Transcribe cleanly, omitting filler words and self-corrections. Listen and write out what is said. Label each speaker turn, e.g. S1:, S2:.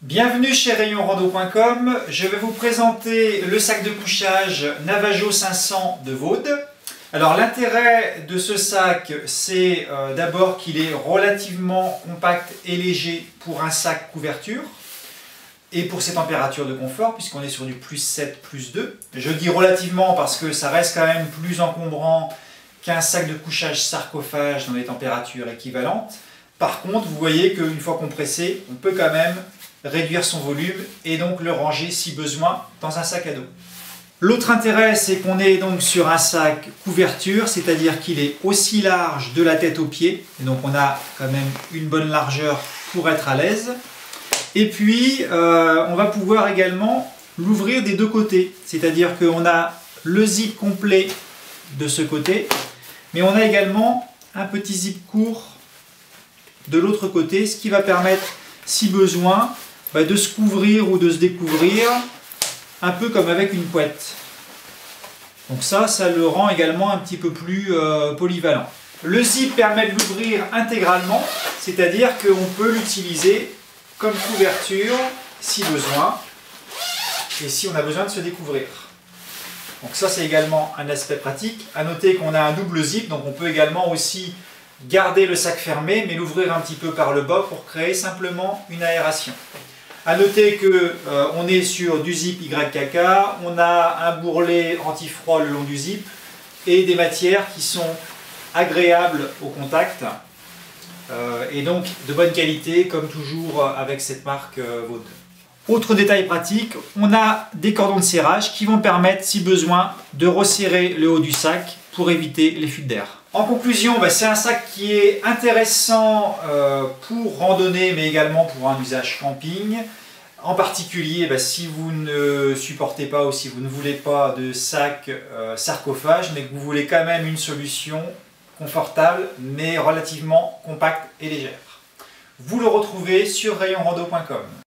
S1: Bienvenue chez rayonrando.com. Je vais vous présenter le sac de couchage Navajo 500 de Vaud. Alors l'intérêt de ce sac, c'est d'abord qu'il est relativement compact et léger pour un sac couverture et pour ses températures de confort, puisqu'on est sur du +7, +2. Je dis relativement parce que ça reste quand même plus encombrant qu'un sac de couchage sarcophage dans des températures équivalentes. Par contre, vous voyez qu'une fois compressé, on peut quand même réduire son volume et donc le ranger si besoin dans un sac à dos. L'autre intérêt, c'est qu'on est donc sur un sac couverture, c'est-à-dire qu'il est aussi large de la tête aux pieds, et donc on a quand même une bonne largeur pour être à l'aise. Et puis on va pouvoir également l'ouvrir des deux côtés, c'est-à-dire qu'on a le zip complet de ce côté, mais on a également un petit zip court de l'autre côté, ce qui va permettre, si besoin, de se couvrir ou de se découvrir, un peu comme avec une couette. Donc ça le rend également un petit peu plus polyvalent. Le zip permet de l'ouvrir intégralement, c'est-à-dire qu'on peut l'utiliser comme couverture si besoin, et si on a besoin de se découvrir. Donc ça c'est également un aspect pratique. À noter qu'on a un double zip, donc on peut également aussi garder le sac fermé, mais l'ouvrir un petit peu par le bas pour créer simplement une aération. A noter qu'on est sur du zip YKK, on a un bourrelet anti-froid le long du zip et des matières qui sont agréables au contact et donc de bonne qualité comme toujours avec cette marque Vaud. Autre détail pratique, on a des cordons de serrage qui vont permettre si besoin de resserrer le haut du sac pour éviter les fuites d'air. En conclusion, c'est un sac qui est intéressant pour randonnée mais également pour un usage camping. En particulier si vous ne supportez pas ou si vous ne voulez pas de sac sarcophage mais que vous voulez quand même une solution confortable mais relativement compacte et légère. Vous le retrouvez sur rayonrando.com.